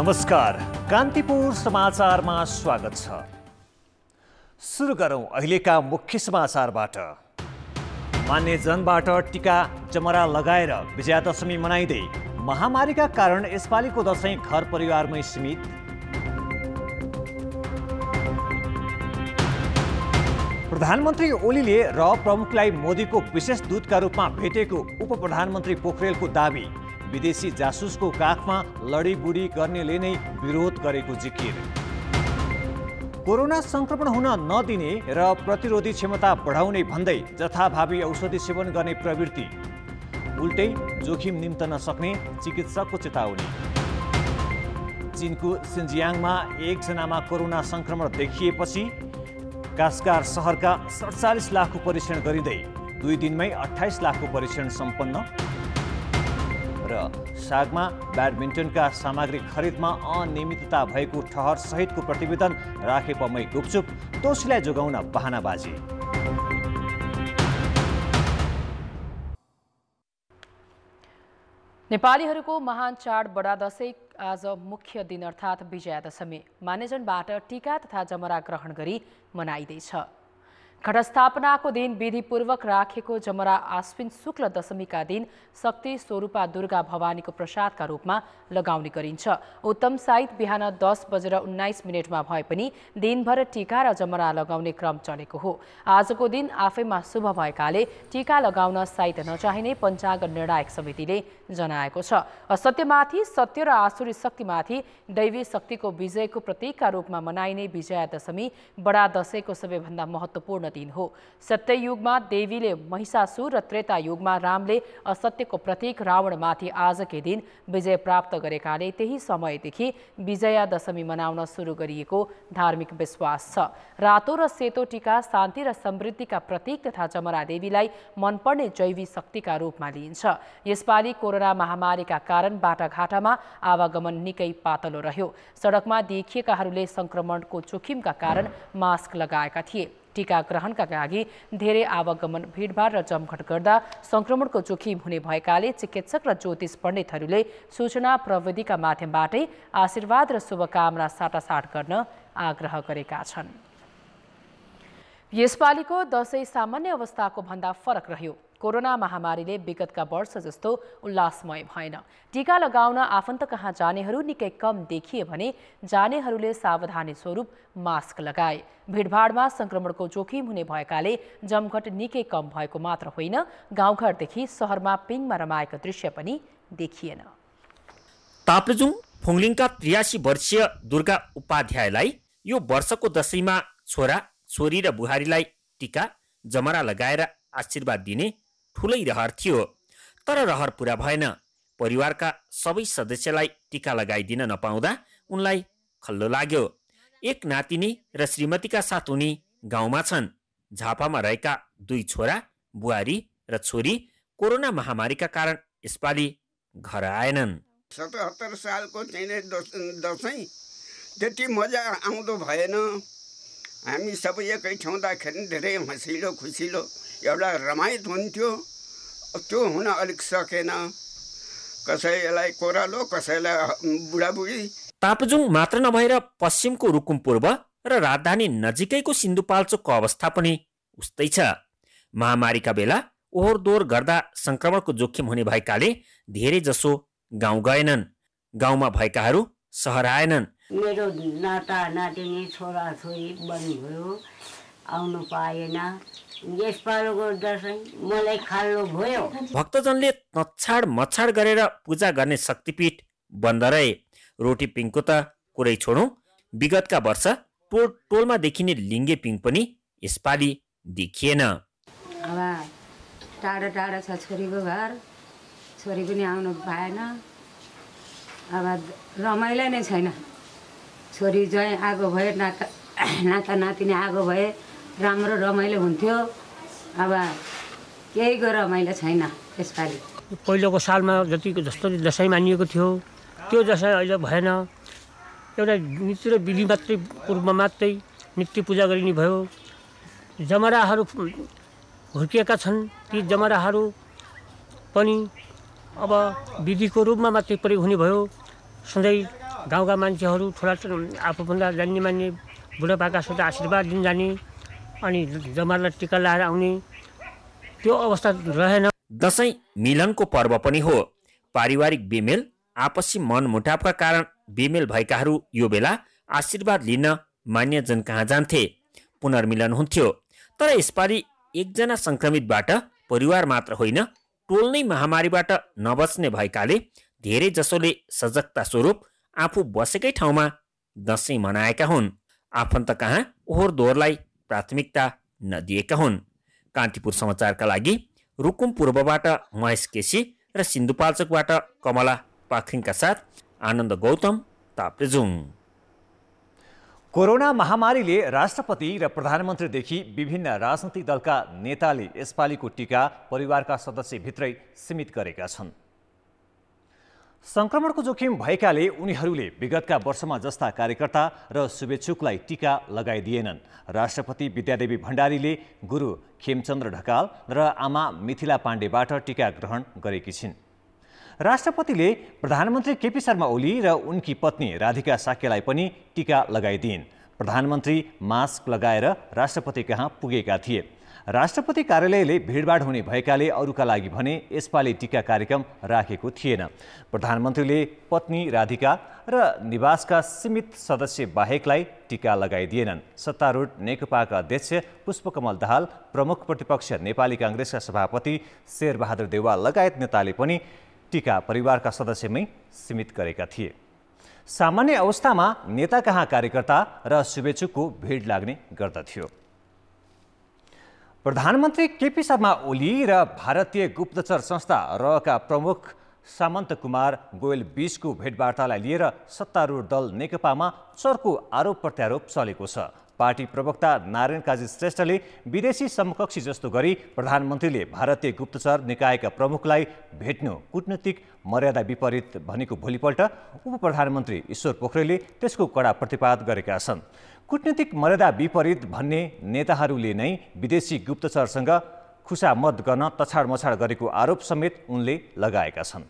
नमस्कार, कान्तिपुर समाचारमा स्वागत छ। सुरु गरौं अहिलेका मुख्य समाचारबाट। मान्यजनबाट टीका जमरा लगाएर विजयादशमी मनाइँदै महामारीका कारण यसपालिको दशैं घर परिवारमै सीमित। प्रधानमन्त्री ओलीले प्रमुखलाई मोदीको विशेष दूतका रूपमा भेटेको उप प्रधानमन्त्री पोखरेलको दाबी। विदेशी जासुसको काखमा लडीबुडी गर्नेले नै विरोध गरेको जिकिर। कोरोना संक्रमण हुन नदिने र प्रतिरोधी क्षमता बढाउने भन्दै जथाभावी औषधि सेवन गर्ने प्रवृत्ति। उल्टै जोखिम निम्तन सक्ने चिकित्सकको चेतावनी। चीनको सिन्जियाङमा एकजनामा कोरोना संक्रमण देखिएपछि कास्गार सहरका 47 लाखको परीक्षण गरिँदै 2 दिनमै 28 लाखको परीक्षण सम्पन्न। र सागमा ब्याडमिन्टनका सामग्री खरिदमा अनियमितता भएको ठहर सहितको प्रतिवेदन राखे पमै गुपचुप, दोषीलाई जोगाउन बहानाबाजी। नेपालीहरूको महान चाड बडा दशैं आज मुख्य दिन अर्थात् विजयादशमी मान्यजनबाट टीका तथा जमरा ग्रहण गरी मनाइँदैछ। घटस्थापनाको दिन विधिपूर्वक राखेको जमरा आश्विन शुक्ल दशमीका दिन शक्ति स्वरूपा दुर्गा भवानीको प्रसादका रूपमा लगाउने गरिन्छ। उत्तम साइत बिहान 10:19 भए पनि दिनभर टीका र जमरा लगाउने क्रम चलेको हो। आजको दिन आफैमा शुभ भएकाले टीका लगाउन साइत नचाहिने पञ्चाङ्ग निर्णायक समितिले जनाएको छ। असत्यमाथि सत्य र आसुरी शक्तिमाथि दैवी शक्तिको विजयको प्रतीकका रूपमा मनाइने विजयादशमी बडा दशैंको सबैभन्दा महत्त्वपूर्ण दिन हो। सत्य युगमा देवीले महिषासुर र त्रेता युगमा रामले असत्यको प्रतीक रावणमाथि आजकै दिन विजय प्राप्त गरेकाले त्यही समयदेखि विजयादशमी मनाउन सुरु गरिएको धार्मिक विश्वास छ। रातो र सेतो टीका शान्ति र समृद्धिका प्रतीक तथा जमरा देवीलाई मनपर्ने जैवी शक्तिका रूपमा लिइन्छ। यसपालि कोरोना महामारीका कारण बाटाघाटामा आवागमन निकै पातलो रह्यो। सडकमा देखिएकाहरूले संक्रमणको जोखिमका कारण मास्क लगाएका थिए। टीका ग्रहणका लागि धेरै आवागमन भिडभाड र जमघट गर्दा संक्रमणको जोखिम हुने भएकाले चिकित्सक र ज्योतिष पण्डितहरूले सूचना प्रविधिका माध्यमबाटै आशीर्वाद र शुभकामना साटासाट गर्न आग्रह गरेका छन्। यसपालिको दशैं सामान्य अवस्थाको भन्दा फरक रह्यो। कोरोना महामारीले विगतका वर्ष जस्तो उल्लासमय भएन। टीका लगाउन आफन्त कहाँ जानेहरू निकै कम देखिए भने जानेहरूले सावधानी स्वरूप मास्क लगाए। भिडभाडमा संक्रमणको जोखिम हुने भएकाले जमघट निकै कम भएको मात्र होइन, गाउँघरदेखि सहरमा पिङमा रमाएको दृश्य पनि देखिएन। ताप्लेजुङ फुङलिङका 83 वर्षीय दुर्गा उपाध्यायलाई यो वर्षको दशैंमा छोरा छोरी र बुहारीलाई टीका जमरा लगाएर आशीर्वाद दिने ठुलै रहर थियो। तर रहर पूरा भएन। परिवारका सबै सदस्यलाई टीका लगाइदिन नपाउँदा उनलाई खल्लो लाग्यो। एक नातिनी र श्रीमतीका साथ उनी गाउँमा छन्। झापामा रहेका 2 छोरा बुहारी र छोरी कोरोना महामारीका कारण यसपालि घर आएनन्। 77 सालको चाहिँ दशैं त्यति मजा आउँदो भएन। हामी सबै एकै ठाउँदाखेरि धेरै हँसिलो खुसिलो एउटा रमाइलो हुन्थ्यो। त्यो हुन अलिक सकेन। कसैलाई कोरालो, कसैलाई बुढाबुढी। ताप्लेजुङ मात्र नभएर पश्चिमको रुकुम पूर्व र राजधानी नजिकैको सिन्धुपाल्चोकको अवस्था पनि उस्तै छ। महामारीका बेला ओहोर दोहोर गर्दा संक्रमणको जोखिम हुने भएकाले धेरै जसो गाउँ गएनन्। गाउँमा भएकाहरू सहर आएनन्। मेरो नाता नातिनी छोरा छोरी बन्नुभयो, आउनु पाएन। यसपालिको दशैं मलाई खाल्लो भयो। भक्तजनले नछाड मछाड गरेर पूजा गर्ने शक्तिपीठ बन्द रहे। रोटी पिङको त कुरै छोडौँ, विगतका वर्ष टोलमा देखिने लिङ्गे पिङ पनि यसपालि देखिएन। अब टाढो टाढो छ छोरीको घर, छोरी पनि आउनु पाएन। अब रमाइलो नै छैन। छोरी चाहिँ आगो भए, नाता नातिनी आगो भए राम्रो रमाइलो हुन्थ्यो। अब केहीको रमाइलो छैन यसपालि। पहिलोको सालमा जस्तो दशैं मानिएको थियो त्यो दशैं अहिले भएन। एउटा नीति र विधि मात्रै पूर्व मात्रै नित्य पूजा गरिने भयो। जमराहरू हुर्किएका छन्। ती जमराहरू पनि अब विधिको रूपमा मात्रै प्रयोग हुने भयो। सधैँ गाउँका मान्छेहरू थोडा आफूभन्दा जान्ने मान्ने बुढापाकासित आशीर्वाद दिन जाने अनि जमरालाई टिका लगाएर आउने त्यो अवस्था रहेन। दसैँ मिलनको पर्व पनि हो। पारिवारिक बेमेल, आपसी मनमुटावका कारण बेमेल भएकाहरू यो बेला आशीर्वाद लिन मान्यजन कहाँ जान्थे, पुनर्मिलन हुन्थ्यो। तर यसपालि एकजना सङ्क्रमितबाट परिवार मात्र होइन, टोल नै महामारीबाट नबच्ने भएकाले धेरै जसोले सजगता स्वरूप आफू बसेकै ठाउँमा दसैँ मनाएका हुन्। आफन्त कहाँ ओहोर दोहोरलाई प्राथमिकता नदिएका हुन्। कान्तिपुर समाचारका लागि रुकुम पूर्वबाट महेश केसी र सिन्धुपाल्चोकबाट कमला पाखरिङका साथ आनन्द गौतम, ताप्लेजुङ। कोरोना महामारीले राष्ट्रपति र प्रधानमन्त्रीदेखि विभिन्न राजनैतिक दलका नेताले यसपालिको टीका परिवारका सदस्यभित्रै सीमित गरेका छन्। संक्रमणको जोखिम भएकाले उनीहरूले विगतका वर्षमा जस्ता कार्यकर्ता र शुभेच्छुकलाई टीका लगाइदिएनन्। राष्ट्रपति विद्यादेवी भण्डारीले गुरु खेमचन्द्र ढकाल र आमा मिथिला पाण्डेबाट टीका ग्रहण गरेकी छिन्। राष्ट्रपतिले प्रधानमन्त्री केपी शर्मा ओली र उनकी पत्नी राधिका साक्यलाई पनि टीका लगाइदिइन्। प्रधानमन्त्री मास्क लगाएर राष्ट्रपति कहाँ पुगेका थिए। राष्ट्रपति कार्यालयले भिडभाड हुने भएकाले अरूका लागि भने यसपालि टीका कार्यक्रम राखेको थिएन। प्रधानमन्त्रीले पत्नी राधिका र निवासका सीमित सदस्य बाहेकलाई टीका लगाइदिएनन्। सत्तारूढ नेकपाका अध्यक्ष पुष्पकमल दाहाल, प्रमुख प्रतिपक्ष नेपाली काङ्ग्रेसका सभापति शेरबहादुर देउवा लगायत नेताले पनि टीका परिवारका सदस्यमै सीमित गरेका थिए। सामान्य अवस्थामा नेता कहाँ कार्यकर्ता र शुभेच्छुकको भिड लाग्ने गर्दथ्यो। प्रधानमन्त्री केपी शर्मा ओली र भारतीय गुप्तचर संस्था रका प्रमुख सामन्त कुमार गोयल बीचको भेटवार्तालाई लिएर सत्तारूढ दल नेकपामा चर्को आरोप प्रत्यारोप चलेको छ। पार्टी प्रवक्ता नारायण काजी श्रेष्ठले विदेशी समकक्षी जस्तो गरी प्रधानमन्त्रीले भारतीय गुप्तचर निकायका प्रमुखलाई भेट्नु कूटनीतिक मर्यादा विपरीत भनेको भोलिपल्ट उप प्रधानमन्त्री ईश्वर पोखरेलले त्यसको कडा प्रतिवाद गरेका छन्। कूटनीतिक मर्यादा विपरीत भन्ने नेताहरूले नै विदेशी गुप्तचरसँग खुसामत गर्न तछाड मछाड गरेको आरोप समेत उनले लगाएका छन्।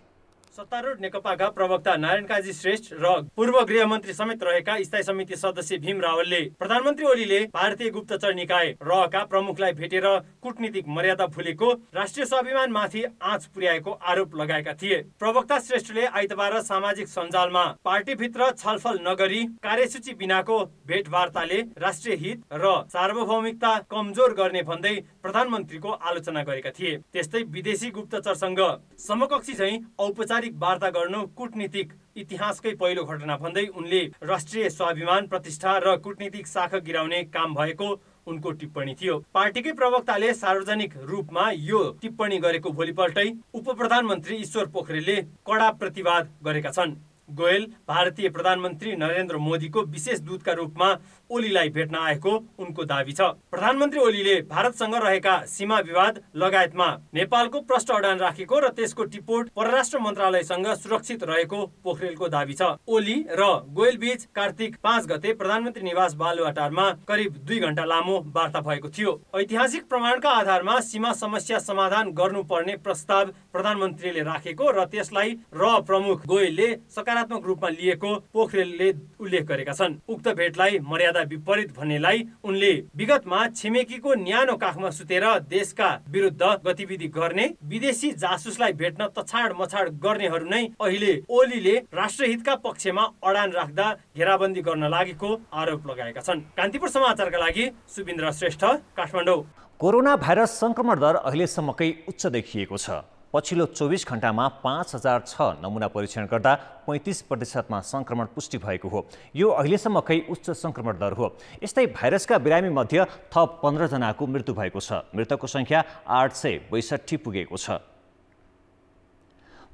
सत्तारूढ नेकपाका प्रवक्ता नारायण काजी श्रेष्ठ र पूर्व गृहमन्त्री समेत रहेका स्थायी समिति सदस्य भीम रावलले प्रधानमन्त्री ओलीले भारतीय गुप्तचर निकाय रका प्रमुखलाई भेटेर कूटनीतिक मर्यादा भुलेको राष्ट्रिय स्वाभिमानमाथि आँच पुर्याएको आरोप लगाएका थिए। प्रवक्ता श्रेष्ठले आइतबार सामाजिक सञ्जालमा पार्टीभित्र छलफल नगरी कार्यसूची बिनाको भेटवार्ताले राष्ट्रिय हित र सार्वभौमिकता कमजोर गर्ने भन्दै प्रधानमन्त्रीको आलोचना गरेका थिए। त्यस्तै विदेशी गुप्तचरसँग समकक्षी चाहिँ औपचारिक वार्ता गर्नु कूटनीतिक इतिहासकै पहिलो घटना भन्दै उनले राष्ट्रिय स्वाभिमान, प्रतिष्ठा र कूटनीतिक शाखा गिराउने काम भएको उनको टिप्पणी थियो। पार्टीकै प्रवक्ताले सार्वजनिक रूपमा यो टिप्पणी गरेको भोलिपल्टै उप प्रधानमन्त्री ईश्वर पोखरेलले कडा प्रतिवाद गरेका छन्। गोयल भारतीय प्रधानमन्त्री नरेन्द्र मोदीको विशेष दूतका रूपमा ओलीलाई भेट्न आएको उनको दावी छ। प्रधानमन्त्री ओलीले भारतसँग रहेका सीमा विवाद लगायतमा नेपालको प्रष्ट अडान राखेको र त्यसको टिपोट परराष्ट्र मन्त्रालयसँग सुरक्षित रहेको पोखरेलको दावी छ। ओली र गोयल बीच कार्तिक 5 गते प्रधानमन्त्री निवास बालुवाटारमा करिब 2 घण्टा लामो वार्ता भएको थियो। ऐतिहासिक प्रमाणका आधारमा सीमा समस्या समाधान गर्नुपर्ने प्रस्ताव प्रधानमन्त्रीले राखेको र त्यसलाई प्रमुख गोयलले सकारात्मक रूपमा लिएको पोखरेलले उल्लेख गरेका छन्। उक्त भेटलाई मर्यादा विपरीत भन्नेलाई उनले विगतमा छिमेकीको न्यानो काखमा सुतेर देशका विरुद्ध गतिविधि गर्ने विदेशी जासुसलाई भेट्न तछाड मछाड गर्नेहरू नै अहिले ओलीले राष्ट्रहितका पक्षमा अडान राख्दा घेराबन्दी गर्न लागेको आरोप लगाएका छन्। कान्तिपुर समाचारका लागि सुबिन्द्र श्रेष्ठ, काठमाडौँ। कोरोना भाइरस संक्रमण दर अहिलेसम्मकै उच्च देखिएको छ। पछिल्लो 24 घण्टामा 5006 नमुना परीक्षण गर्दा 35% संक्रमण पुष्टि भएको हो। यो अहिलेसम्मकै उच्च संक्रमण दर हो। यस्तै भाइरसका बिरामी मध्ये थप 15 जनाको मृत्यु भएको छ। मृतकको संख्या 862 पुगेको छ।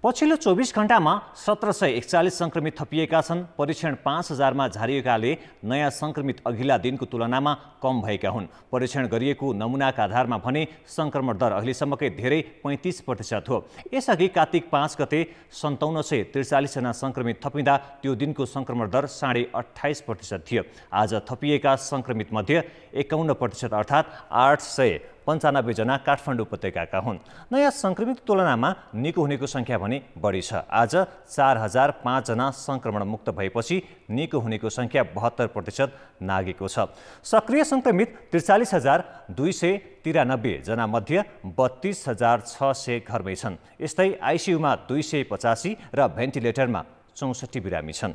पछिल्लो 24 घण्टामा 1741 संक्रमित थपिएका छन्। परीक्षण 5000 मा झारिएकाले नयाँ संक्रमित अघिल्ला दिनको तुलनामा कम भएका हुन्। परीक्षण गरिएको नमुनाका आधारमा भने संक्रमण दर अहिलेसम्मकै धेरै 35% हो। यसअघि कार्तिक 5 गते 5743 जना संक्रमित थपिँदा त्यो दिनको संक्रमण दर 28.5% थियो। आज थपिएका संक्रमित मध्ये 51% अर्थात् 800 95 जना काठमाडौँ उपत्यकाका हुन्। नयाँ संक्रमित तुलनामा निको हुनेको संख्या भने बढी छ। आज 4005 जना संक्रमण मुक्त भएपछि निको हुनेको संख्या 72% नागेको छ। सक्रिय संक्रमित 43,293 जना मध्ये 32,600 घरमै छन्। यस्तै आइसियुमा 285 र भेन्टिलेटरमा 64 बिरामी छन्।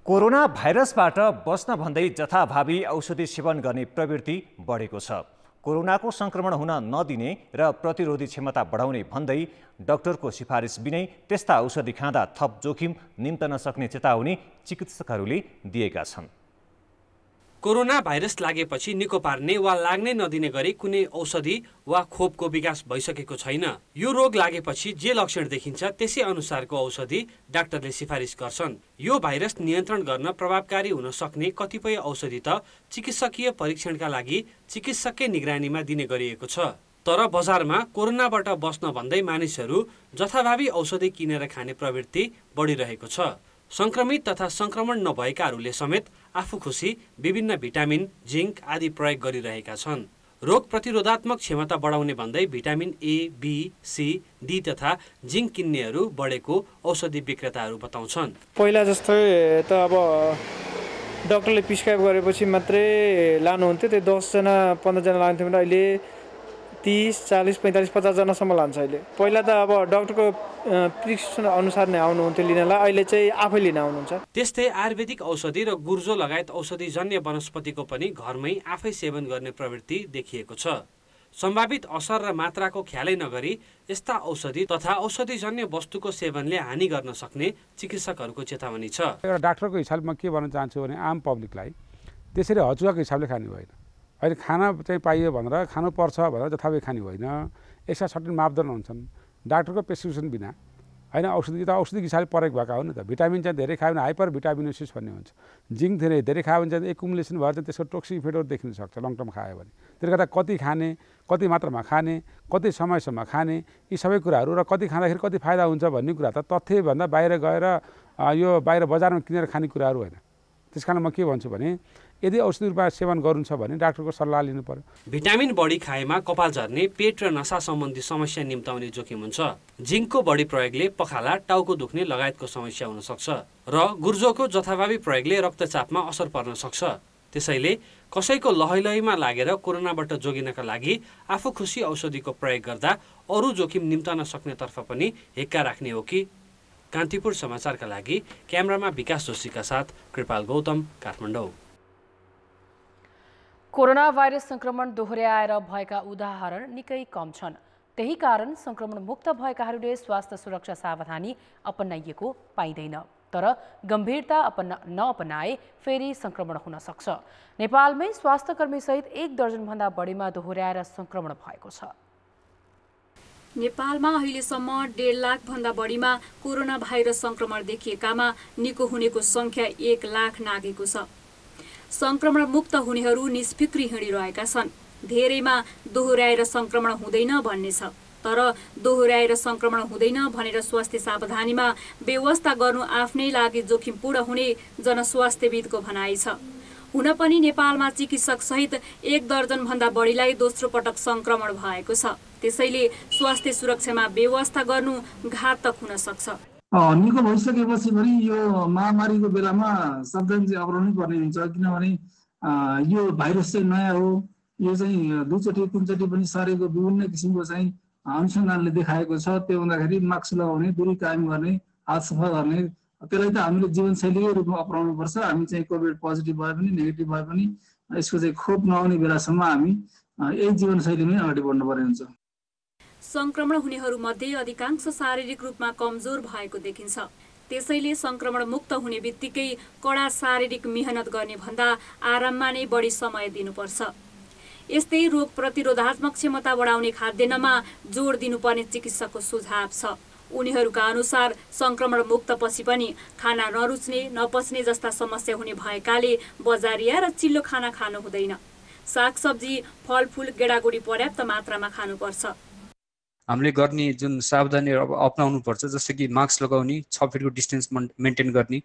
कोरोना भाइरसबाट बच्न भन्दै जथाभावी औषधि सेवन गर्ने प्रवृत्ति बढेको छ। कोरोनाको संक्रमण हुन नदिने र प्रतिरोधी क्षमता बढाउने भन्दै डाक्टरको सिफारिस बिनै त्यस्ता औषधि खाँदा थप जोखिम निम्तन सक्ने चेतावनी चिकित्सकहरूले दिएका छन्। कोरोना भाइरस लागेपछि निको पार्ने वा लाग्नै नदिने गरी कुनै औषधि वा खोपको विकास भइसकेको छैन। यो रोग लागेपछि जे लक्षण देखिन्छ त्यसै अनुसारको औषधि डाक्टरले सिफारिस गर्छन्। यो भाइरस नियन्त्रण गर्न प्रभावकारी हुन सक्ने कतिपय औषधि त चिकित्सकीय परीक्षणका लागि चिकित्सककै निगरानीमा दिने गरिएको छ। तर बजारमा कोरोनाबाट बच्न भन्दै मानिसहरू जथाभावी औषधि किनेर खाने प्रवृत्ति बढिरहेको छ। संक्रमित तथा संक्रमण नभएकाहरूले समेत आफू खुसी विभिन्न भिटामिन, जिंक आदि प्रयोग गरिरहेका छन्। रोग प्रतिरोधात्मक क्षमता बढाउने भन्दै vitamin A, B, C, D तथा जिंक किन्नेहरू बढेको औषधि विक्रेताहरू बताउँछन्। पहिला जस्तै त अब डाक्टरले प्रिस्क्राइब गरेपछि मात्रै लानुहुन्थ्यो। त्यो 10 जना 15 जना लान्थ्यो भने अहिले 30, 40, 45, 50 जनासम्म लान्छ अहिले। पहिला त अब डाक्टरको प्रिस्क्रिप्सन अनुसार नै आउनुहुन्थ्यो लिनलाई, अहिले चाहिँ आफै लिन आउनुहुन्छ। त्यस्तै आयुर्वेदिक औषधि र गुर्जो लगायत औषधिजन्य वनस्पतिको पनि घरमै आफै सेवन गर्ने प्रवृत्ति देखिएको छ। सम्भावित असर र मात्राको ख्यालै नगरी यस्ता औषधि तथा औषधिजन्य वस्तुको सेवनले हानि गर्न सक्ने चिकित्सकहरूको चेतावनी छ। एउटा डाक्टरको हिसाबमा के भन्न चाहन्छु भने आम पब्लिकलाई त्यसरी हचुवाको हिसाबले खानु भएन। अहिले खाना चाहिँ पाइयो भनेर खानु पर्छ भनेर जथाभावी खानु होइन। यसका सर्टेन मापदण्ड हुन्छन्। डाक्टरको प्रेसक्रिप्सन बिना होइन औषधि त औषधिको हिसाबले प्रयोग भएका हो नि त। भिटामिन चाहिँ धेरै खायो भने हाइपर भिटामिनोसिस भन्ने हुन्छ। जिंक धेरै खायो भने चाहिँ एकुमुलेसन भएर चाहिँ त्यसको टोक्सिक इफेक्टहरू देखिन सक्छ लङ टर्म खायो भने। त्यसले गर्दा कति खाने, कति मात्रामा खाने, कति समयसम्म खाने, यी सबै कुराहरू र कति खाँदाखेरि कति फाइदा हुन्छ भन्ने कुरा त तथ्यभन्दा बाहिर गएर यो बाहिर बजारमा किनेर खाने कुराहरू होइन। त्यस कारण म के भन्छु भने यदि औषधि रूपमा सेवन गर्नुहुन्छ भने डाक्टरको सल्लाह लिनु पर्यो। भिटामिन बढी खाएमा कपाल झर्ने, पेट र नसा सम्बन्धी समस्या निम्ताउने जोखिम हुन्छ। जिंकको बढी प्रयोगले पखाला, टाउको दुख्ने लगायतको समस्या हुन सक्छ र गुर्जोको जथाभावी प्रयोगले रक्तचापमा असर पर्न सक्छ। त्यसैले कसैको लहैलहीमा लागेर कोरोनाबाट जोगिनका लागि आफू खुसी औषधिको प्रयोग गर्दा अरू जोखिम निम्तान सक्नेतर्फ पनि हेक्का राख्ने हो कि। कान्तिपुर समाचारका लागि क्यामेरामा विकास जोशीका साथ कृपाल गौतम, काठमाडौँ। कोरोना भाइरस संक्रमण दोहोर्याएर भएका उदाहरण निकै कम छन्। त्यही कारण संक्रमण मुक्त भएकाहरूले स्वास्थ्य सुरक्षा सावधानी अपनाइएको पाइँदैन। तर गम्भीरता नअपनाए फेरि संक्रमण हुन सक्छ। नेपालमै स्वास्थ्यकर्मी सहित 1 दर्जनभन्दा बढीमा दोहोर्याएर संक्रमण भएको छ। नेपालमा अहिलेसम्म 1.5 लाखभन्दा बढीमा कोरोना भाइरस संक्रमण देखिएकामा निको हुनेको संख्या 1 लाख नागेको छ। संक्रमण मुक्त हुनेहरू निष्फिक्री हिँडिरहेका छन्। धेरैमा दोहोर्याएर संक्रमण हुँदैन भन्ने छ। तर दोहोर्याएर संक्रमण हुँदैन भनेर स्वास्थ्य सावधानीमा व्यवस्था गर्नु आफ्नै लागि जोखिमपूर्ण हुने जनस्वास्थ्यविदको भनाइ छ। हुन पनि नेपालमा चिकित्सक सहित 1 दर्जनभन्दा बढीलाई दोस्रो पटक संक्रमण भएको छ। त्यसैले स्वास्थ्य सुरक्षामा व्यवस्था गर्नु घातक हुन सक्छ। निको भइसकेपछि पनि यो महामारीको बेलामा सावधानी चाहिँ अपनाउनै पर्ने हुन्छ। किनभने यो भाइरस चाहिँ नयाँ हो। यो चाहिँ दुईचोटि तीनचोटि पनि सरेको विभिन्न किसिमको चाहिँ अनुसन्धानले देखाएको छ। त्यो हुँदाखेरि मास्क लगाउने, दूरी कायम गर्ने, हात सफा गर्ने, त्यसलाई त हामीले जीवनशैलीकै रूपमा अपनाउनु पर्छ। हामी चाहिँ कोभिड पोजिटिभ भए पनि नेगेटिभ भए पनि यसको चाहिँ खोप नआउने बेलासम्म हामी यही जीवनशैलीमै अगाडि बढ्नुपर्ने हुन्छ। संक्रमण हुनेहरूमध्ये अधिकांश शारीरिक रूपमा कमजोर भएको देखिन्छ। त्यसैले संक्रमण मुक्त हुने बित्तिकै कडा शारीरिक मेहनत गर्ने भन्दा आराममा नै बढी समय दिनुपर्छ। यस्तै रोग प्रतिरोधात्मक क्षमता बढाउने खाद्यान्नमा जोड दिनुपर्ने चिकित्सकको सुझाव छ। उनीहरूका अनुसार संक्रमण मुक्त पछि पनि खाना नरुच्ने, नपच्ने जस्ता समस्या हुने भएकाले बजारिया र चिल्लो खाना खानु हुँदैन। सागसब्जी, फलफुल, गेडागुडी पर्याप्त मात्रामा खानुपर्छ। हामीले गर्ने जुन सावधानी अपनाउनु पर्छ, जस्तै कि मास्क लगाउने, 6 फिटको डिस्टेन्स मेन्टेन गर्ने,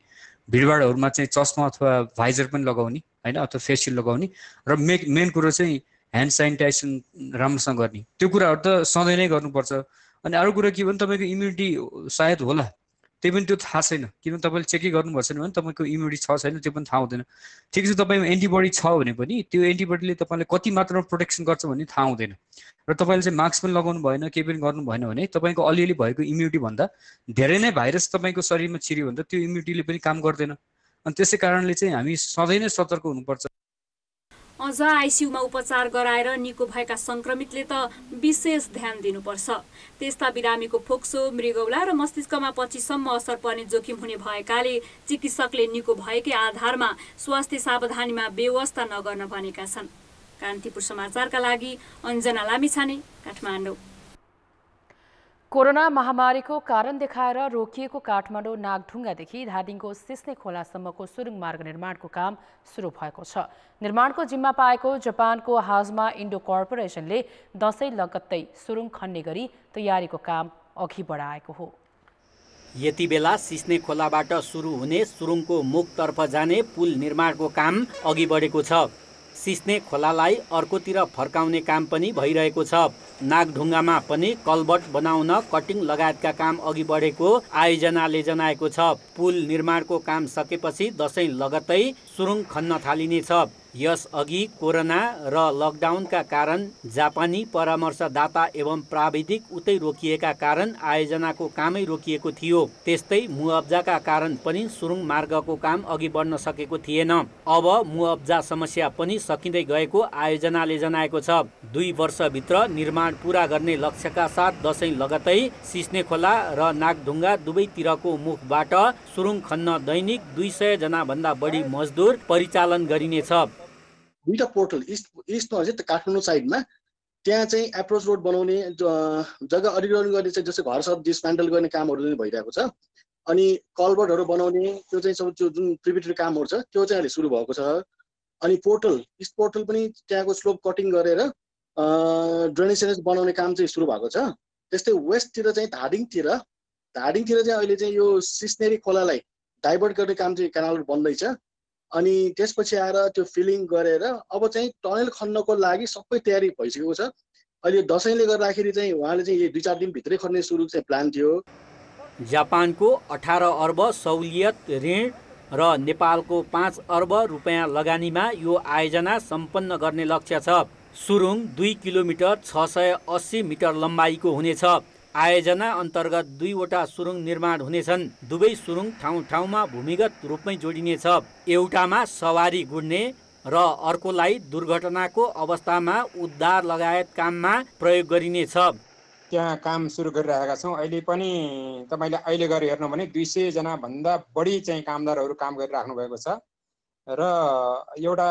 भिडभाडहरूमा चाहिँ चस्मा अथवा भाइजर पनि लगाउने होइन, अथवा फेस सिल्ड लगाउने र मेन कुरो चाहिँ ह्यान्ड सेनिटाइजेसन राम्रोसँग गर्ने, त्यो कुराहरू त सधैँ नै गर्नुपर्छ। अनि अरू कुरा के भने तपाईँको इम्युनिटी सायद होला, त्यही पनि त्यो थाहा छैन, किनभने तपाईँले चेकै गर्नुभएको छैन भने तपाईँको इम्युनिटी छ छैन त्यो पनि थाहा हुँदैन। ठिक छ, तपाईँमा एन्टिबडी छ भने पनि त्यो एन्टिबडीले तपाईँले कति मात्रामा प्रोटेक्सन गर्छ भन्ने थाहा हुँदैन। र तपाईँले चाहिँ मास्क पनि लगाउनु भएन, केही पनि गर्नु भएन भने तपाईँको अलिअलि भएको इम्युनिटी भन्दा धेरै नै भाइरस तपाईँको शरीरमा छिर्यो भने त त्यो इम्युनिटीले पनि काम गर्दैन। अनि त्यसै कारणले चाहिँ हामी सधैँ नै सतर्क हुनुपर्छ। अझ आइसियुमा उपचार गराएर निको भएका संक्रमितले त विशेष ध्यान दिनुपर्छ। त्यस्ता बिरामीको फोक्सो, मृगौला र मस्तिष्कमा 25 सम्म असर पर्ने जोखिम हुने भएकाले चिकित्सकले निको भएकै आधारमा स्वास्थ्य सावधानीमा बेवास्ता नगर्न भनेका छन्। कान्तिपुर समाचारका लागि अञ्जना लामिछाने, काठमाडौँ। कोरोना महामारीको कारण देखाएर रोकिएको काठमाडौँ नागढुङ्गादेखि धादिङको सिस्ने खोलासम्मको सुरुङ मार्ग निर्माणको काम सुरु भएको छ। निर्माणको जिम्मा पाएको जापानको हाजमा इन्डो कर्पोरेसनले दशैं लगत्तै सुरुङ खन्ने गरी तयारीको काम अघि बढाएको हो। यति बेला सिस्ने खोलाबाट सुरु हुने सुरुङको मुखतर्फ जाने पुल निर्माणको काम अघि बढेको छ। सिस्ने खोलालाई अर्कोतिर फर्काउने काम पनि भइरहेको छ। नागढुङ्गामा पनि कल्भर्ट बनाउन कटिङ लगायतका काम अघि बढेको आयोजनाले जनाएको छ। पुल निर्माणको काम सकेपछि दशैं लगत्तै सुरुङ खन्न थालिनेछ। यसअघि कोरोना र लकडाउनका कारण जापानी परामर्शदाता एवं प्राविधिक उतै रोकिएका कारण आयोजनाको कामै रोकिएको थियो। त्यस्तै मुआब्जाका कारण पनि सुरुङ मार्गको काम अघि बढ्न सकेको थिएन। अब मुआब्जा समस्या पनि सकिँदै गएको आयोजनाले जनाएको छ। 2 वर्षभित्र निर्माण पूरा गर्ने लक्ष्यका साथ दशैं लगत्तै सिस्ने खोला र नागढुङ्गा दुवैतिरको मुखबाट सुरुङ खन्न दैनिक 200 जना भन्दा बढी मजदुर परिचालन गरिनेछ। दुईटा पोर्टल इस्टमा चाहिँ काठमाडौँ साइडमा त्यहाँ चाहिँ एप्रोच रोड बनाउने जग्गा अधिग्रहण गर्ने चाहिँ जस्तै घर सब डिसमेन्टल गर्ने कामहरू पनि भइरहेको छ। अनि कल्भर्टहरू बनाउने त्यो चाहिँ सब त्यो जुन प्रिपेरेटरी कामहरू छ त्यो चाहिँ अहिले सुरु भएको छ। अनि पोर्टल इस्ट पोर्टल पनि त्यहाँको स्लोप कटिङ गरेर ड्रेनेज सेनेज बनाउने काम चाहिँ सुरु भएको छ। त्यस्तै वेस्टतिर चाहिँ धादिङतिर चाहिँ अहिले चाहिँ यो सिस्नेरी खोलालाई डाइभर्ट गर्ने काम चाहिँ केनालहरू बन्दैछ। अनि त्यसपछि आएर त्यो फिलिङ गरेर अब चाहिँ टनल खन्नको लागि सबै तयारी भइसकेको छ। अहिले दशैंले गर्दाखेरि चाहिँ उहाँले चाहिँ यो 2-4 दिनभित्रै खन्ने सुरु चाहिँ प्लान थियो। जापानको 18 अर्ब सहुलियत ऋण र नेपालको 5 अर्ब रुपैयाँ लगानीमा यो आयोजना सम्पन्न गर्ने लक्ष्य छ। सुरुङ 2 किलोमिटर 680 मिटर लम्बाइको हुनेछ। आयोजना अन्तर्गत 2वटा सुरुङ निर्माण हुनेछन्। दुवै सुरुङ ठाउँ ठाउँमा भूमिगत रूपमै जोडिनेछ। एउटामा सवारी गुड्ने र अर्कोलाई दुर्घटनाको अवस्थामा उद्धार लगायत काममा प्रयोग गरिनेछ। त्यहाँ काम सुरु गरिरहेका छौँ। अहिले पनि तपाईँले अहिले गएर हेर्नु भने 200 जना भन्दा बढी चाहिँ कामदारहरू काम गरिराख्नु भएको छ। र एउटा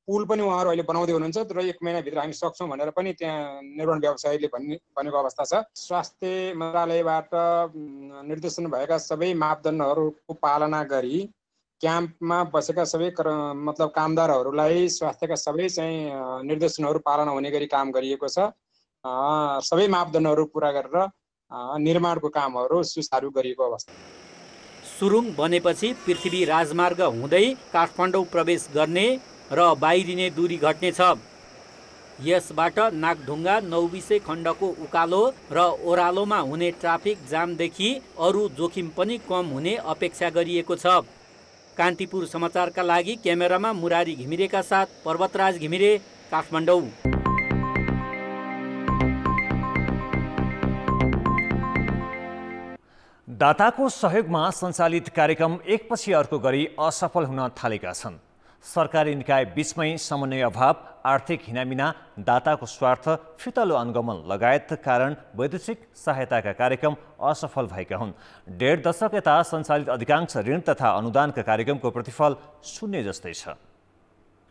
पुल पनि उहाँहरू अहिले बनाउँदै हुनुहुन्छ र 1 महिनाभित्र हामी सक्छौँ भनेर पनि त्यहाँ निर्माण व्यवसायीले भनेको अवस्था छ। स्वास्थ्य मन्त्रालयबाट निर्देशन भएका सबै मापदण्डहरूको पालना गरी क्याम्पमा बसेका सबै मतलब कामदारहरूलाई स्वास्थ्यका सबै चाहिँ निर्देशनहरू पालना हुने गरी काम गरिएको छ। सबै मापदण्डहरू पुरा गरेर निर्माणको कामहरू सुचारू गरिएको अवस्था। सुरुङ बनेपछि पृथ्वी राजमार्ग हुँदै काठमाडौँ प्रवेश गर्ने र बाहिरिने दूरी घट्नेछ। यसबाट नागढुङ्गा नौबिसे खण्डको उकालो र ओह्रालोमा हुने ट्राफिक जामदेखि अरू जोखिम पनि कम हुने अपेक्षा गरिएको छ। कान्तिपुर समाचारका लागि क्यामेरामा मुरारी घिमिरेका साथ पर्वतराज घिमिरे, काठमाडौँ। दाताको सहयोगमा सञ्चालित कार्यक्रम एकपछि अर्को गरी असफल हुन थालेका छन्। सरकारी निकाय बीचमै समन्वय अभाव, आर्थिक हिनामिना, दाताको स्वार्थ, फितलो अनुगमन लगायत कारण वैदेशिक सहायताका कार्यक्रम असफल भएका हुन्। 1.5 दशक यता सञ्चालित अधिकांश ऋण तथा अनुदानका कार्यक्रमको प्रतिफल शून्य जस्तै छ।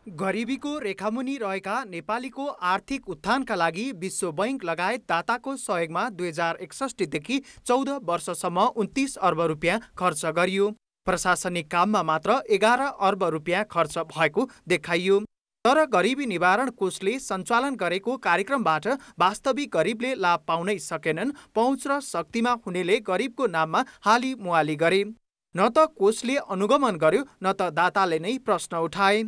गरिबीको रेखामुनि रहेका नेपालीको आर्थिक उत्थानका लागि विश्व बैंक लगायत दाताको सहयोगमा 2061 देखि 14 वर्षसम्म 29 अर्ब रुपियाँ खर्च गरियो। प्रशासनिक काममा मात्र 11 अर्ब रुपियाँ खर्च भएको देखाइयो। तर गरिबी निवारण कोषले सञ्चालन गरेको कार्यक्रमबाट वास्तविक गरिबले लाभ पाउनै सकेनन्। पहुँच र शक्तिमा हुनेले गरिबको नाममा हाली मुहाली गरे। न त कोषले अनुगमन गर्यो न त दाताले नै प्रश्न उठाए।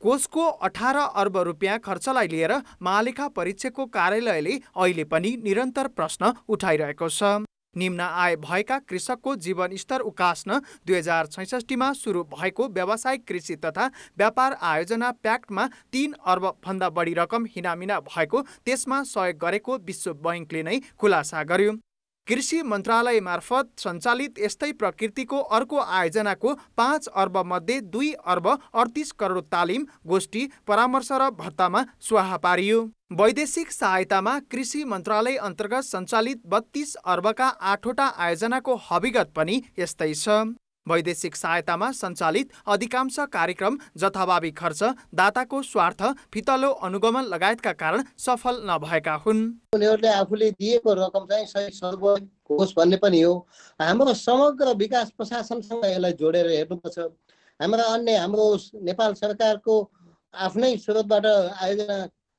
कोषको 18 अर्ब रुपियाँ खर्चलाई लिएर महालेखा परीक्षकको कार्यालयले अहिले पनि निरन्तर प्रश्न उठाइरहेको छ। निम्न आय भएका कृषकको जीवनस्तर उकास्न 2066मा सुरु भएको व्यावसायिक कृषि तथा व्यापार आयोजना प्याक्टमा 3 अर्ब भन्दा बढी रकम हिनामिना भएको त्यसमा सहयोग गरेको विश्व बैंकले नै खुलासा गर्यो। कृषि मन्त्रालय मार्फत सञ्चालित यस्तै प्रकृतिको अर्को आयोजनाको 5 अर्ब मध्ये 2 अर्ब 38 करोड तालिम, गोष्ठी, परामर्श र भत्तामा स्वाहा पारियो। वैदेशिक सहायतामा कृषि मन्त्रालय अन्तर्गत सञ्चालित 32 अर्बका 8वटा आयोजनाको हविगत पनि यस्तै छ। वैदेशिक सहायतामा सञ्चालित अधिकांश कार्यक्रम जथाभावी खर्च, दाताको स्वार्थ, फितलो अनुगमन लगायतका कारण सफल नभएका हुन्। उनीहरूले आफूले दिएको रकम चाहिँ सही सदुपयोग होस् भन्ने पनि हो। हाम्रो समग्र विकास प्रशासनसँग यसलाई जोडेर हेर्नुपर्छ। हाम्रो नेपाल सरकारको आफ्नै स्रोतबाट आयोजना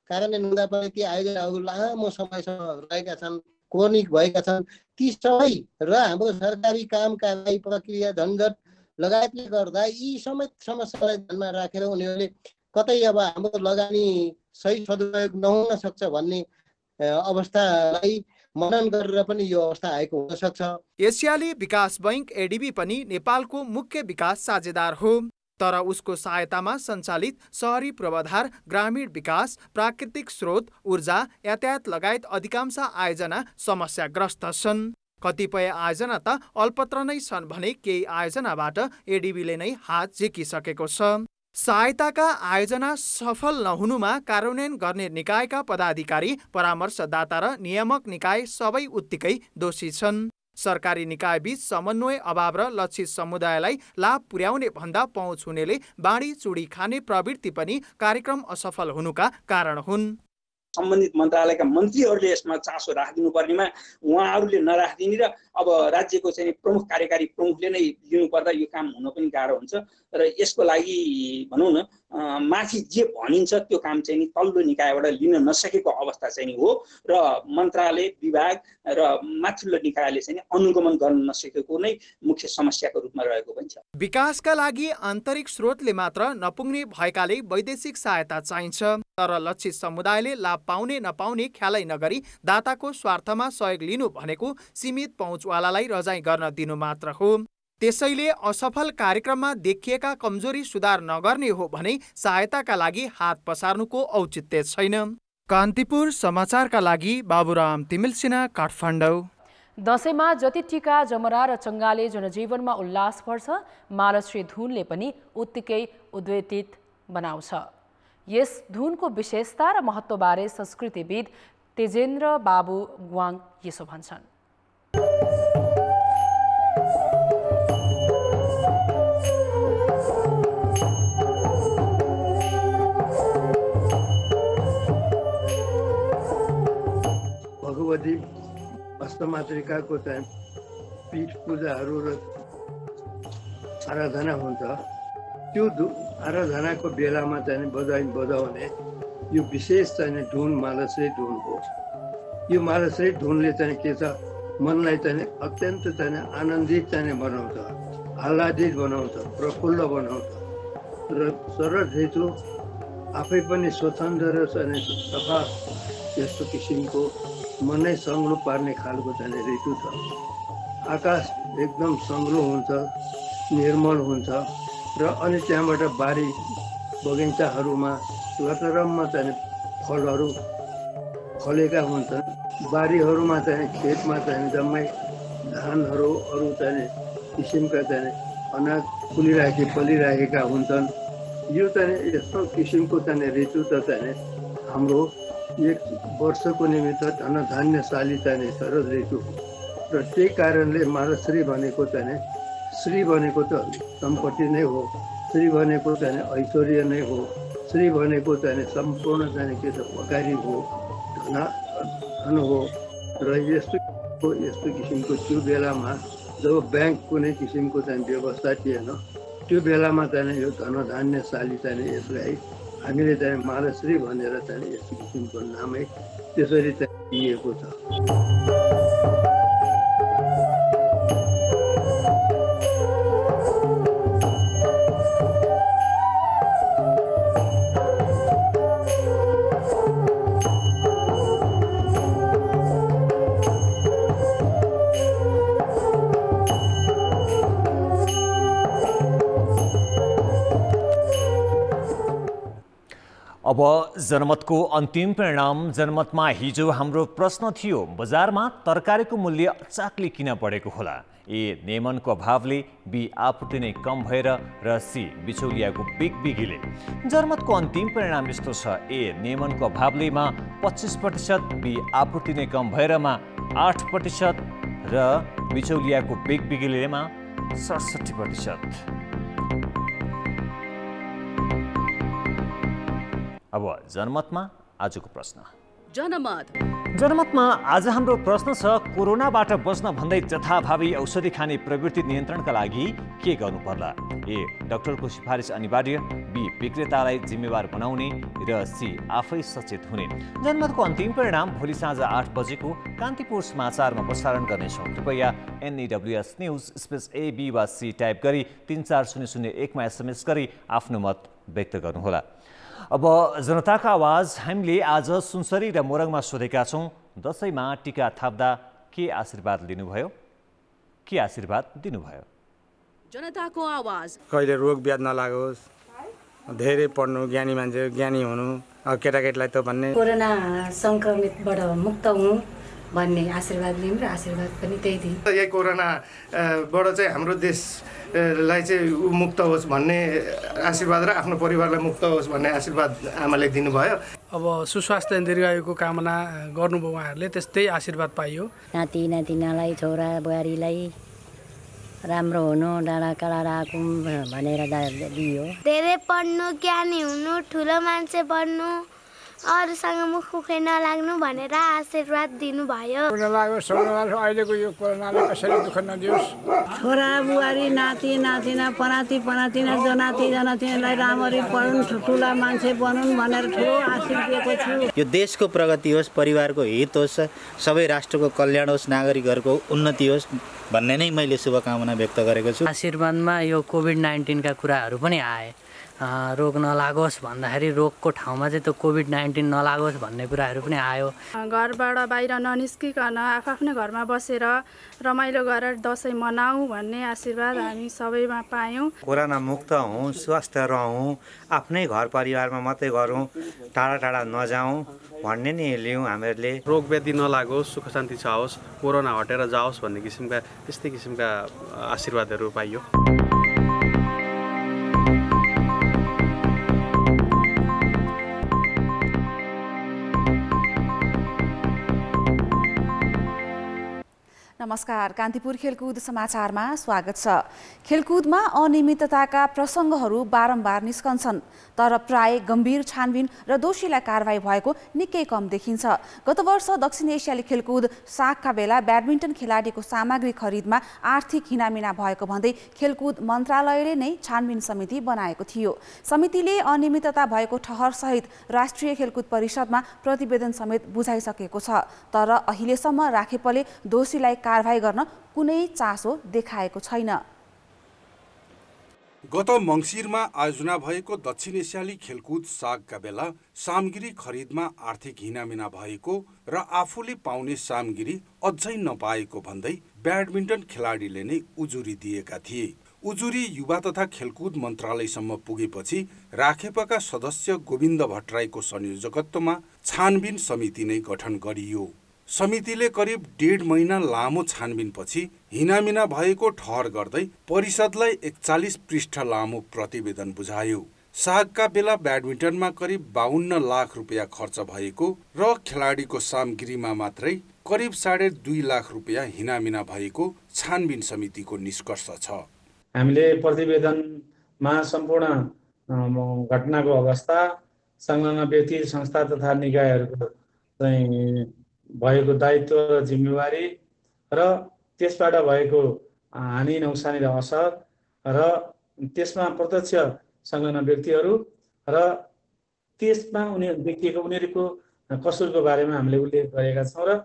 कार्यान्वयन हुँदा पनि ती आयोजनाहरू लामो समयसम्म रहेका छन्, क्रोनिक भएका छन्। ती सबै र हाम्रो सरकारी काम कारबाही प्रक्रिया झन्झट लगायतले गर्दा यी समेत समस्यालाई ध्यानमा राखेर उनीहरूले कतै अब हाम्रो लगानी सही सदुपयोग नहुन सक्छ भन्ने अवस्थालाई मनन गरेर पनि यो अवस्था आएको हुन सक्छ। एसियाली विकास बैंक एडीबी पनि नेपालको मुख्य विकास साझेदार हो, तर उसको सहायतामा सञ्चालित सहरी पूर्वाधार, ग्रामीण विकास, प्राकृतिक स्रोत, ऊर्जा, यातायात लगायत अधिकांश आयोजना समस्याग्रस्त छन्। कतिपय आयोजना त अल्पत्र नै छन् भने केही आयोजनाबाट एडीबीले नै हात झिकिसकेको छ। सहायताका आयोजना सफल नहुनुमा कार्यान्वयन गर्ने निकायका पदाधिकारी, परामर्शदाता र नियामक निकाय सबै उत्तिकै दोषी छन्। सरकारी निकायबीच समन्वय अभाव र लक्षित समुदायलाई लाभ पुर्याउने भन्दा पहुँच हुनेले बाँडी चुडी खाने प्रवृत्ति पनि कार्यक्रम असफल हुनुका कारण हुन्। सम्बन्धित मन्त्रालयका मन्त्रीहरूले यसमा चासो राखिदिनु पर्नेमा उहाँहरूले नराखिदिने र अब राज्यको चाहिँ प्रमुख कार्यकारी प्रमुखले नै लिनुपर्दा यो काम हुन पनि गाह्रो हुन्छ र यसको लागि भनौँ न माथि जे भनिन्छ त्यो काम चाहिँ नि तल्लो निकायबाट लिन नसकेको अवस्था चाहिँ हो र मन्त्रालय, विभाग र माथिल्लो निकायले चाहिँ अनुगमन गर्न नसकेको नै मुख्य समस्याको रूपमा रहेको पनि छ। विकासका लागि आन्तरिक स्रोतले मात्र नपुग्ने भएकाले वैदेशिक सहायता चाहिन्छ, तर लक्षित समुदायले लाभ पाउने नपाउने ख्यालै नगरी दाताको स्वार्थमा सहयोग लिनु भनेको सीमित पहुँचवालालाई रजाई गर्न दिनु मात्र हो। त्यसैले असफल कार्यक्रममा देखिएका कमजोरी सुधार नगर्ने हो भने सहायताका लागि हात पसार्नुको औचित्य छैन। कान्तिपुर समाचारका लागि बाबुराम तिमिलसिना, काठमाडौँ। दशैंमा जति टीका, जमरा र चङ्गाले जनजीवनमा उल्लास बढ्छ, मालश्री धुनले पनि उत्तिकै उद्वेलित बनाउँछ। यस धुनको विशेषता र महत्त्वबारे संस्कृतिविद तेजेन्द्र बाबु ग्वाङ यसो भन्छन्। भगवती अष्टमातृकाको चाहिँ पीठ पूजाहरू र आराधना हुन्छ। त्यो आराधनाको बेलामा चाहिँ बजाउने यो विशेष चाहिँ धुन मालश्री धुन हो। यो मालश्री धुनले चाहिँ के छ, मनलाई चाहिँ अत्यन्त चाहिँ आनन्दित चाहिँ बनाउँछ, आह्लादित बनाउँछ, प्रफुल्ल बनाउँछ र सरल ऋतु आफै पनि स्वतन्त्र र चाहिँ सफा यस्तो किसिमको मनै सङ्लो पार्ने खालको चाहिँ ऋतु छ। आकाश एकदम सङ्लो हुन्छ, निर्मल हुन्छ र अनि त्यहाँबाट बारी बगैँचाहरूमा लटरममा चाहिँ फलहरू फलेका हुन्छन्। बारीहरूमा चाहिँ खेतमा चाहिँ जम्मै धानहरू अरू चाहिँ किसिमका चाहिँ अनाज फलिराखेका हुन्छन्। यो चाहिँ यस्तो किसिमको चाहिँ ऋतु त चाहिँ हाम्रो एक वर्षको निमित्त धनधान्यशाली चाहिँ शरद ऋतु हो र त्यही कारणले मालश्री भनेको चाहिँ श्री भनेको त सम्पत्ति नै हो, श्री भनेको चाहिँ ऐश्वर्य नै हो, श्री भनेको चाहिँ सम्पूर्ण चाहिँ के छ पकारी हो, धन हो र यस्तो किसिमको त्यो बेलामा जब ब्याङ्क कुनै किसिमको चाहिँ व्यवस्था थिएन त्यो बेलामा चाहिँ यो धनधान्यशाली चाहिँ यसलाई हामीले चाहिँ मालश्री भनेर चाहिँ यस्तो किसिमको नामै त्यसरी चाहिँ दिएको छ। अब जनमतको अन्तिम परिणाम। जनमतमा हिजो हाम्रो प्रश्न थियो, बजारमा तरकारीको मूल्य अचाकले किन बढेको होला? ए, नियमनको अभावले, बी, आपूर्ति नै कम भएर, र सी, बिचौलियाको बिगबिगीले। जनमतको अन्तिम परिणाम यस्तो छ, ए, नियमनको अभावलेमा 25%, बी, आपूर्ति नै कम भएरमा 8% र बिचौलियाको बिगबिगीलेमा 67%। अब जनमतमा आजको प्रश्न। जनमतमा आज हाम्रो प्रश्न छ, कोरोनाबाट बच्न भन्दै जथाभावी औषधि खाने प्रवृत्ति नियन्त्रणका लागि के गर्नु पर्ला? ए, डाक्टरको सिफारिस अनिवार्य, बी, विक्रेतालाई जिम्मेवार बनाउने, र सी, आफै सचेत हुने। जनमतको अन्तिम परिणाम भोलि साँझ 8 बजेको कान्तिपुर समाचारमा प्रसारण गर्नेछौँ। कृपया NEWS news space A, B वा C टाइप गरी 34001मा SMS गरी आफ्नो मत व्यक्त गर्नुहोला। अब जनताका आवाज हामीले आज सुनसरी र मोरङमा सोधेका छौँ, दसैँमा टिका थाप्दा के आशीर्वाद लिनुभयो? के आशीर्वाद दिनुभयो? जनताको आवाज। कहिले रोग ब्याध नलागोस्, धेरै पढ्नु, ज्ञानी मान्छे ज्ञानी हुनु, केटाकेटीलाई त भन्ने कोरोना संक्रमितबाट मुक्त हुँ भन्ने आशीर्वाद लिउँ र आशीर्वाद पनि त्यही दिउँ। यही कोरोनाबाट चाहिँ हाम्रो देशलाई चाहिँ मुक्त होस् भन्ने आशीर्वाद र आफ्नो परिवारलाई मुक्त होस् भन्ने आशीर्वाद आमाले दिनुभयो। अब सुस्वास्थ्य दीर्घायुको कामना गर्नुभयो उहाँहरूले, त्यस्तै आशीर्वाद पाइयो। नाति नातिनालाई, छोरा बुहारीलाई राम्रो हुनु, डाँडा काँडा राखौँ भनेर दियो। धेरै पढ्नु, ज्ञानी हुनु, ठुलो मान्छे बन्नु, अरूसँग मुख मुखै नलाग्नु भनेर आशीर्वाद दिनुभयो। अहिलेको यो कोरोनाले कसैले दुःख नदियोस्। छोरा बुहारी, नाति नातिना, पनाति पनातिना, जनाति जनातिनालाई राम्ररी पढुन्, ठुला मान्छे बनुन् भनेर ठुलो आशीर्वाद दिएको छु। यो देशको प्रगति होस्, परिवारको हित होस्, सबै राष्ट्रको कल्याण होस्, नागरिकहरूको उन्नति होस् भन्ने नै मैले शुभकामना व्यक्त गरेको छु। आशीर्वादमा यो कोभिड-19 का कुराहरू पनि आए। रोग नलागोस् भन्दाखेरि रोगको ठाउँमा चाहिँ त्यो कोभिड-19 नलागोस् भन्ने कुराहरू पनि आयो। घरबाट बाहिर ननिस्किकन आफ्नै घरमा बसेर रमाइलो गरेर दसैँ मनाऊ भन्ने आशीर्वाद हामी सबैमा पायौँ। कोरोना मुक्त हौँ, स्वस्थ रहौँ, आफ्नै घर परिवारमा मात्रै गरौँ, टाढा टाढा नजाउँ भन्ने नि लियौँ हामीहरूले। रोग व्याधि नलागोस्, सुख शान्ति छाओस्, कोरोना हटेर जाओस् भन्ने किसिमका त्यस्तै किसिमका आशीर्वादहरू पाइयो। नमस्कार, कान्तिपुर खेलकुद समाचारमा स्वागत छ। खेलकुदमा अनियमितताका प्रसङ्गहरू बारम्बार निस्कन्छन्, तर प्राय गम्भीर छानबिन र दोषीलाई कारवाही भएको निकै कम देखिन्छ। गत वर्ष दक्षिण एसियाली खेलकुद सागका बेला ब्याडमिन्टन खेलाडीको सामग्री खरिदमा आर्थिक हिनामिना भएको भन्दै खेलकुद मन्त्रालयले नै छानबिन समिति बनाएको थियो। समितिले अनियमितता भएको ठहरसहित राष्ट्रिय खेलकुद परिषदमा प्रतिवेदन समेत बुझाइसकेको छ, तर अहिलेसम्म राखेपले दोषीलाई कारवाही गर्न कुनै चासो देखाएको छैन। गत मङ्सिरमा आयोजना भएको दक्षिण एसियाली खेलकुद सागका बेला सामग्री खरिदमा आर्थिक हिनामिना भएको र आफूले पाउने सामग्री अझै नपाएको भन्दै ब्याडमिन्टन खेलाडीले नै उजुरी दिएका थिए। उजुरी युवा तथा खेलकुद मन्त्रालयसम्म पुगेपछि राखेपका सदस्य गोविन्द भट्टराईको संयोजकत्वमा छानबिन समिति नै गठन गरियो। समितिले करिब 1.5 महिना लामो छानबिनपछि हिनामिना भएको ठहर गर्दै परिषदलाई 41 पृष्ठ लामो प्रतिवेदन बुझायो। सागका बेला ब्याडमिन्टनमा करिब 52 लाख रुपियाँ खर्च भएको र खेलाडीको सामग्रीमा मात्रै करिब 2.5 लाख रुपियाँ हिनामिना भएको छानबिन समितिको निष्कर्ष छ। हामीले प्रतिवेदनमा सम्पूर्ण घटनाको अवस्था, संलग्न व्यक्ति, संस्था तथा निकायहरूको चाहिँ भएको दायित्व र जिम्मेवारी र त्यसबाट भएको हानि नोक्सानी र असर र त्यसमा प्रत्यक्ष संलग्न व्यक्तिहरू र त्यसमा देखिएको उनीहरूको कसुरको बारेमा हामीले उल्लेख गरेका छौँ र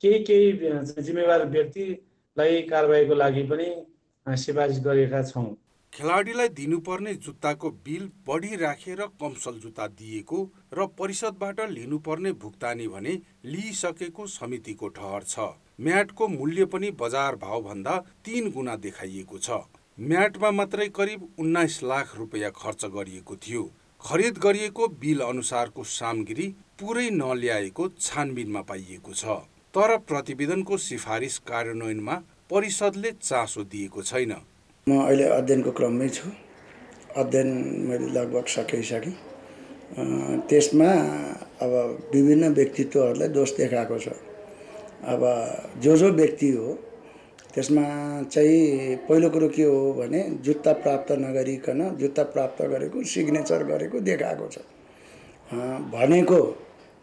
केही जिम्मेवार व्यक्तिलाई कारबाहीको लागि पनि सिफारिस गरेका छौँ। खेलाडीलाई दिनुपर्ने जुत्ताको बिल बढी राखेर कमसल जुत्ता दिएको र परिषदबाट लिनुपर्ने भुक्तानी भने लिइसकेको समितिको ठहर छ। म्याटको मूल्य पनि बजार भावभन्दा 3 गुणा देखाइएको छ। म्याटमा मात्रै करिब 19 लाख रुपियाँ खर्च गरिएको थियो। खरिद गरिएको बिल अनुसारको सामग्री पुरै नल्याएको छानबिनमा पाइएको छ। तर प्रतिवेदनको सिफारिस कार्यान्वयनमा परिषदले चासो दिएको छैन। म अहिले अध्ययनको क्रममै छु। अध्ययन मैले लगभग सकिसकेँ। त्यसमा अब विभिन्न व्यक्तित्वहरूलाई दोष देखाएको छ। अब जो व्यक्ति हो त्यसमा चाहिँ पहिलो कुरो के हो भने जुत्ता प्राप्त नगरिकन जुत्ता प्राप्त गरेको सिग्नेचर गरेको देखाएको छ। भनेको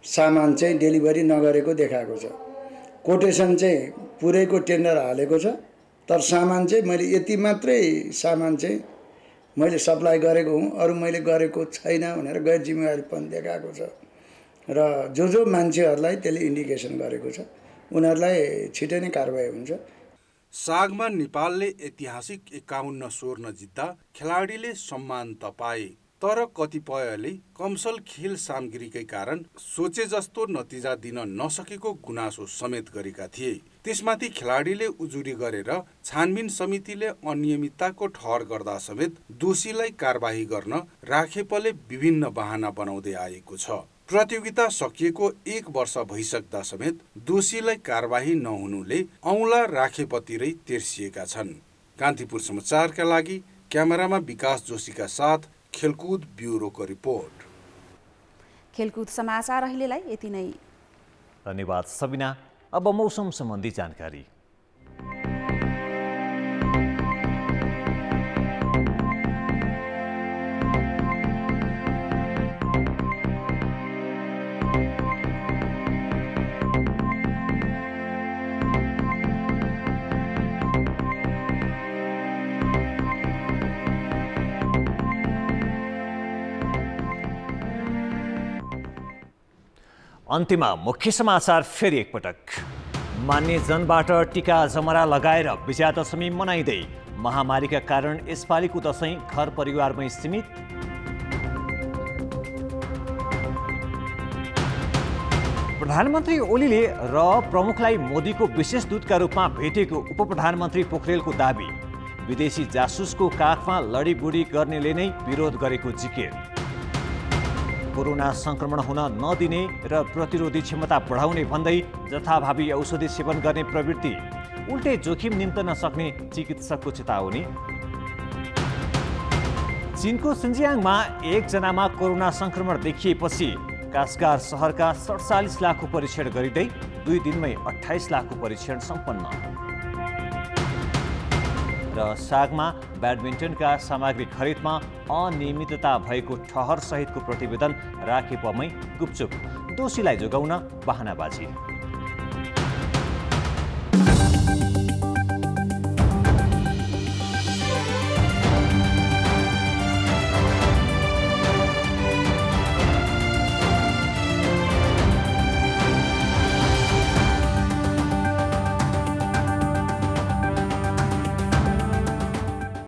सामान चाहिँ डेलिभरी नगरेको देखाएको छ। कोटेसन चाहिँ पुरैको टेन्डर हालेको छ, तर सामान चाहिँ मैले यति मात्रै सामान चाहिँ मैले सप्लाई गरेको हुँ, अरू मैले गरेको छैन भनेर गैर जिम्मेवारीपन देखाएको छ। र जो मान्छेहरूलाई त्यसले इन्डिकेसन गरेको छ उनीहरूलाई छिटै नै कारबाही हुन्छ। सागमा नेपालले ऐतिहासिक 51 स्वर्ण जित्दा खेलाडीले सम्मान त पाए, तर कतिपयले कमसल खेल सामग्रीकै कारण सोचे जस्तो नतिजा दिन नसकेको गुनासो समेत गरेका थिए। त्यसमाथि खेलाडीले उजुरी गरेर छानबिन समितिले अनियमितताको ठहर गर्दा समेत दोषीलाई कारबाही गर्न राखेपले विभिन्न बहाना बनाउँदै आएको छ। प्रतियोगिता सकिएको 1 वर्ष भइसक्दा समेत दोषीलाई कारबाही नहुनुले औँला राखेपतिरै तेर्सिएका छन्। कान्तिपुर समाचारका लागि क्यामेरामा विकास जोशीका साथ खेलकुद ब्युरोको रिपोर्ट। खेलकुद समाचार अहिलेलाई यति नै। धन्यवाद सबिना। अब मौसम सम्बन्धी जानकारी। अन्त्यमा मुख्य समाचार फेरि एकपटक। मान्य जनबाट टीका जमरा लगाएर विजयादशमी मनाइँदै महामारीका कारण यसपालिको दशैं घर परिवारमै सीमित। प्रधानमन्त्री ओलीले र प्रमुखलाई मोदीको विशेष दूतका रूपमा भेटेको उप प्रधानमन्त्री पोखरेलको दाबी। विदेशी जासुसको काखमा लडीबुडी गर्नेले नै विरोध गरेको जिकिर। कोरोना संक्रमण हुन नदिने र प्रतिरोधी क्षमता बढाउने भन्दै जथाभावी औषधि सेवन गर्ने प्रवृत्ति, उल्टे जोखिम निम्तन सक्ने चिकित्सकको चेतावनी। चीनको सिन्जियाङमा 1 जनामा कोरोना संक्रमण देखिएपछि कास्कार सहरका 47 लाखको परीक्षण गरिँदै 2 दिनमै 28 लाखको परीक्षण सम्पन्न। र सागमा ब्याडमिन्टनका सामग्री खरिदमा अनियमितता भएको ठहर सहितको प्रतिवेदन राखेपमै गुपचुप, दोषीलाई जोगाउन बहानाबाजी।